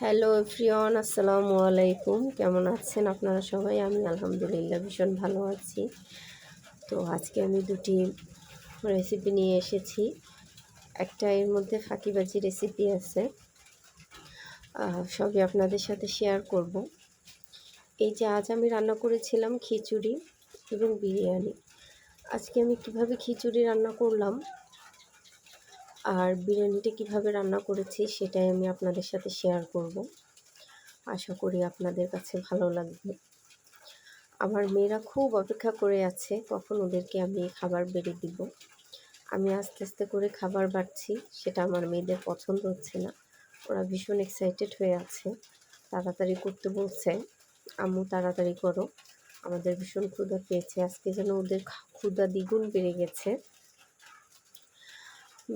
Hello everyone, আসসালামু আলাইকুম। কেমন আছেন আপনারা সবাই? আমি আলহামদুলিল্লাহ ভীষণ ভালো আছি। তো আজকে আমি দুটি রেসিপি নিয়ে এসেছি। একটা এর মধ্যে ফাঁকিবাজি রেসিপি আছে, সবই আপনাদের সাথে শেয়ার করব। এই যে আজ আমি রান্না করেছিলাম খিচুড়ি এবং বিরিয়ানি। আজকে আমি কিভাবে খিচুড়ি রান্না করলাম আর বিরিয়ানিটা কিভাবে রান্না করেছি সেটাই আমি আপনাদের সাথে শেয়ার করব। আশা করি আপনাদের কাছে ভালো লাগবে। আমার মেয়েরা খুব অপেক্ষা করে আছে কখন ওদেরকে আমি খাবার বেড়ে দিব। আমি আস্তে আস্তে করে খাবার বাড়ছি, সেটা আমার মেয়েদের পছন্দ হচ্ছে না। ওরা ভীষণ এক্সাইটেড হয়ে আছে, তাড়াতাড়ি করতে বলছে, আম্মু তাড়াতাড়ি করো, আমাদের ভীষণ ক্ষুধা পেয়েছে। আজকে যেন ওদের ক্ষুধা দ্বিগুণ বেড়ে গেছে।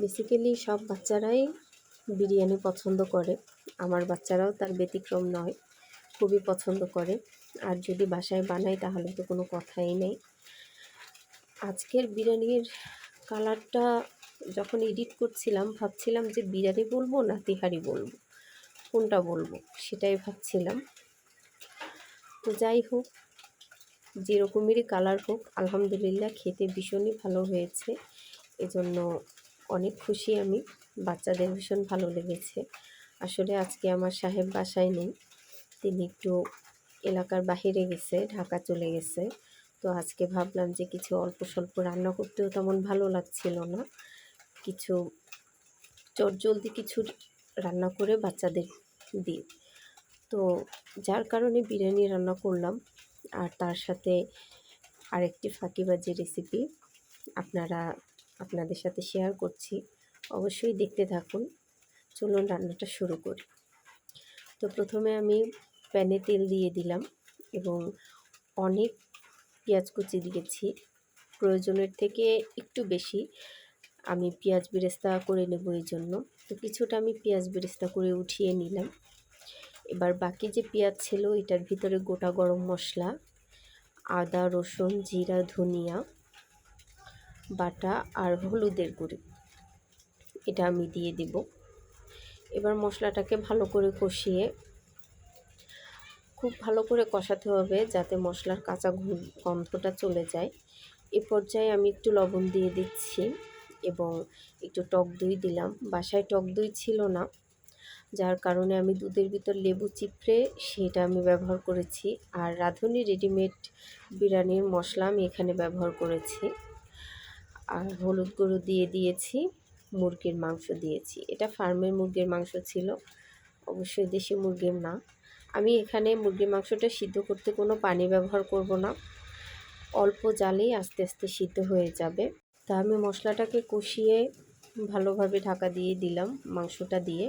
বেসিক্যালি সব বাচ্চারাই বিরিয়ানি পছন্দ করে, আমার বাচ্চারাও তার ব্যতিক্রম নয়, খুবই পছন্দ করে। আর যদি বাসায় বানাই তাহলে তো কোনো কথাই নেই। আজকের বিরিয়ানির কালারটা যখন এডিট করছিলাম ভাবছিলাম যে বিরিয়ানি বলবো না তিহারি বলবো, কোনটা বলবো সেটাই ভাবছিলাম। তো যাই হোক, যেরকমেরই কালার হোক, আলহামদুলিল্লাহ খেতে ভীষণই ভালো হয়েছে। এজন্য অনেক খুশি আমি, বাচ্চাদের ভীষণ ভালো লেগেছে। আসলে আজকে আমার সাহেব বাসায় নেই, তিনি একটু এলাকার বাহিরে গেছে, ঢাকা চলে গেছে। তো আজকে ভাবলাম যে কিছু অল্প স্বল্প রান্না করতেও তেমন ভালো লাগছিল না, কিছু চটজলদি কিছু রান্না করে বাচ্চাদের দিই। তো যার কারণে বিরিয়ানি রান্না করলাম, আর তার সাথে আরেকটি ফাঁকিবাজি রেসিপি আপনাদের সাথে শেয়ার করছি। অবশ্যই দেখতে থাকুন। চলুন রান্নাটা শুরু করি। তো প্রথমে আমি প্যানে তেল দিয়ে দিলাম এবং অনেক পেঁয়াজ কুচি দিয়েছি, প্রয়োজনের থেকে একটু বেশি। আমি পেঁয়াজ বেরেস্তা করে নেব এই জন্য। তো কিছুটা আমি পেঁয়াজ বেরেস্তা করে উঠিয়ে নিলাম। এবার বাকি যে পেঁয়াজ ছিল এটার ভিতরে গোটা গরম মশলা, আদা রসুন জিরা ধনিয়া বাটা আর হলুদের গুঁড়ি, এটা আমি দিয়ে দিব। এবার মশলাটাকে ভালো করে কষিয়ে, খুব ভালো করে কষাতে হবে যাতে মশলার কাঁচা গন্ধটা চলে যায়। এ পর্যায়ে আমি একটু লবণ দিয়ে দিচ্ছি এবং একটু টক দই দিলাম। বাসায় টক দই ছিল না, যার কারণে আমি দুধের ভিতর লেবু চিপড়ে সেটা আমি ব্যবহার করেছি। আর রাঁধুনি রেডিমেড বিরিয়ানির মশলা আমি এখানে ব্যবহার করেছি। আর হলুদ গুঁড়ো দিয়ে দিয়েছি, মুরগির মাংস দিয়েছি। এটা ফার্মের মুরগির মাংস ছিল, অবশ্যই দেশি মুরগির না। আমি এখানে মুরগির মাংসটা সিদ্ধ করতে কোনো পানি ব্যবহার করব না, অল্প জালেই আস্তে আস্তে সিদ্ধ হয়ে যাবে। তা আমি মশলাটাকে কষিয়ে ভালোভাবে ঢাকা দিয়ে দিলাম মাংসটা দিয়ে।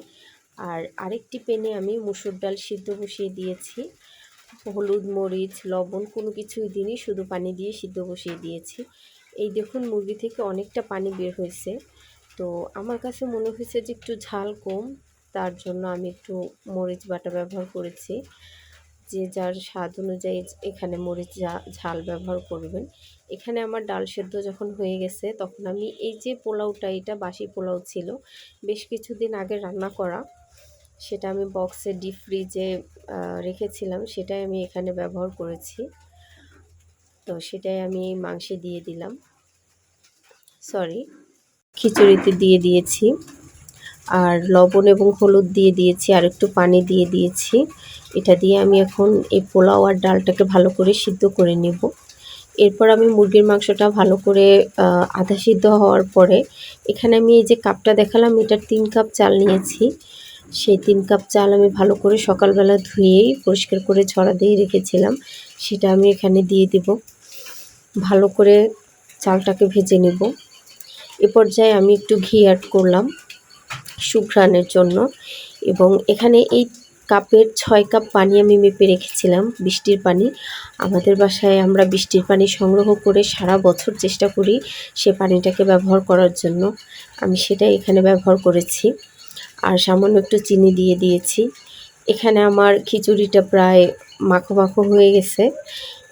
আর আরেকটি প্যানে আমি মুসুর ডাল সিদ্ধ বসিয়ে দিয়েছি। হলুদ মরিচ লবণ কোনো কিছুই দিইনি, শুধু পানি দিয়ে সিদ্ধ বসিয়ে দিয়েছি। এই দেখুন মুরগি থেকে অনেকটা পানি বের হয়েছে। তো আমার কাছে মনে হয়েছে যে একটু ঝাল কম, তার জন্য আমি একটু মরিচ বাটা ব্যবহার করেছি। যে যার স্বাদ অনুযায়ী এখানে মরিচ ঝাল ব্যবহার করবেন। এখানে আমার ডাল সেদ্ধ যখন হয়ে গেছে তখন আমি এই যে পোলাওটা, এটা বাসি পোলাও ছিল, বেশ কিছুদিন আগে রান্না করা, সেটা আমি বক্সে ডিপ ফ্রিজে রেখেছিলাম, সেটাই আমি এখানে ব্যবহার করেছি। তো সেটাই আমি মাংসে দিয়ে দিলাম, খিচুড়িতে দিয়ে দিয়েছি। আর লবণ এবং হলুদ দিয়ে দিয়েছি, আর একটু পানি দিয়ে দিয়েছি। এটা দিয়ে আমি এখন এই পোলাও আর ডালটাকে ভালো করে সিদ্ধ করে নেব। এরপর আমি মুরগির মাংসটা ভালো করে আধা সিদ্ধ হওয়ার পরে এখানে আমি এই যে কাপটা দেখালাম, এটার 3 কাপ চাল নিয়েছি। সেই 3 কাপ চাল আমি ভালো করে সকালবেলা ধুয়েই পরিষ্কার করে ঝরা দিয়ে রেখেছিলাম, সেটা আমি এখানে দিয়ে দেব। ভালো করে চালটাকে ভেজে নেব। এ পর্যায়ে আমি একটু ঘি অ্যাড করলাম সুঘ্রাণের জন্য। এবং এখানে এই কাপের 6 কাপ পানি আমি মেপে রেখেছিলাম, বৃষ্টির পানি। আমাদের বাসায় আমরা বৃষ্টির পানি সংগ্রহ করে সারা বছর চেষ্টা করি সে পানিটাকে ব্যবহার করার জন্য, আমি সেটাই এখানে ব্যবহার করেছি। আর সামান্য একটু চিনি দিয়ে দিয়েছি। এখানে আমার খিচুড়িটা প্রায় মাখো মাখো হয়ে গেছে।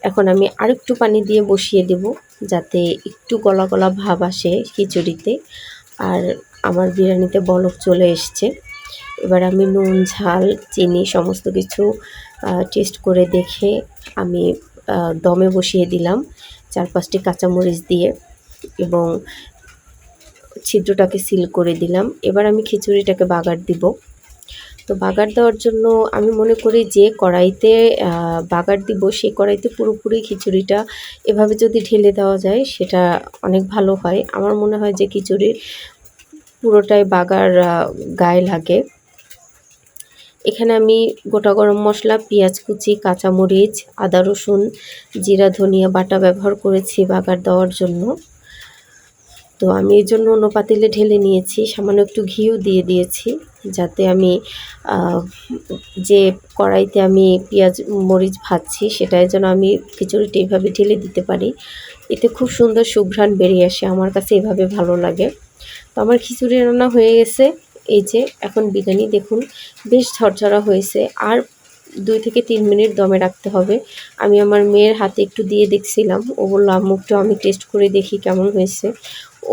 এখন আমি আরেকটু পানি দিয়ে বসিয়ে দেব যাতে একটু গলা গলা ভাব আসে খিচুড়িতে। আর আমার বিরিয়ানিতে বলক চলে এসছে। এবার আমি নুন, ঝাল, চিনি সমস্ত কিছু টেস্ট করে দেখে আমি দমে বসিয়ে দিলাম 4-5টি কাঁচামরিচ দিয়ে এবং ছিদ্রটাকে সিল করে দিলাম। এবার আমি খিচুড়িটাকে বাগার দিব। তো বাগার দেওয়ার জন্য আমি মনে করি যে কড়াইতে বাগার দিব সেই কড়াইতে পুরোপুরি খিচুড়িটা এভাবে যদি ঢেলে দেওয়া যায় সেটা অনেক ভালো হয়। আমার মনে হয় যে খিচুড়ির পুরোটাই বাগার গায়ে লাগে। এখানে আমি গোটা গরম মশলা, পেঁয়াজ কুচি, কাঁচামরিচ, আদা রসুন, জিরা ধনিয়া বাটা ব্যবহার করেছি বাগার দেওয়ার জন্য। তো আমি এই জন্য অন্য পাতিলে ঢেলে নিয়েছি, সামান্য একটু ঘিও দিয়ে দিয়েছি যাতে আমি যে কড়াইতে আমি পেঁয়াজ মরিচ ভাজছি সেটাই যেন আমি খিচুড়িটা এইভাবে ঢেলে দিতে পারি। এতে খুব সুন্দর সুঘ্রাণ বেরিয়ে আসে, আমার কাছে এভাবে ভালো লাগে। তো আমার খিচুড়ি রান্না হয়ে গেছে। এই যে এখন বিরিয়ানি দেখুন বেশ ঝরঝরা হয়েছে, আর 2 থেকে 3 মিনিট দমে রাখতে হবে। আমি আমার মেয়ের হাতে একটু দিয়ে দেখছিলাম, ও বলল আম্মু একটু আমি টেস্ট করে দেখি কেমন হয়েছে।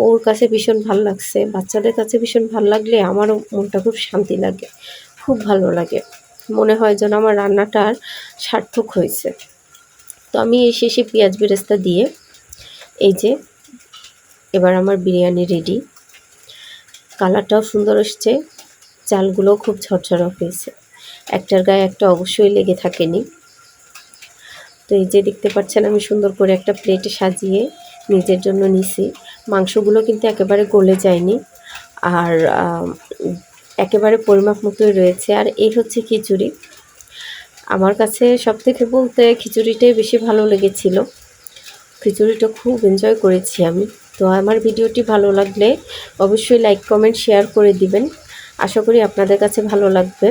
ওর কাছে ভীষণ ভালো লাগছে। বাচ্চাদের কাছে ভীষণ ভালো লাগলে আমারও মনটা খুব শান্তি লাগে, খুব ভালো লাগে, মনে হয় যেন আমার রান্নাটার সার্থক হয়েছে। তো আমি এই শেষে পেঁয়াজ বেরেস্তা দিয়ে এই যে এবার আমার বিরিয়ানি রেডি। কালারটাও সুন্দর এসছে, চালগুলোও খুব ঝরঝরা হয়েছে, একটার গায়ে একটা অবশ্যই লেগে থাকেনি। তো এই যে দেখতে পাচ্ছেন আমি সুন্দর করে একটা প্লেটে সাজিয়ে নিজের জন্য নিছি। মাংসগুলো কিন্তু একেবারে গলে যায়নি, আর একেবারে পরিমাপ মতোই রয়েছে। আর এই হচ্ছে খিচুড়ি। আমার কাছে সবথেকে বলতে খিচুড়িটাই বেশি ভালো লেগেছিল। খিচুড়িটা খুব এনজয় করেছি আমি। তো আমার ভিডিওটি ভালো লাগলে অবশ্যই লাইক, কমেন্ট, শেয়ার করে দিবেন। আশা করি আপনাদের কাছে ভালো লাগবে।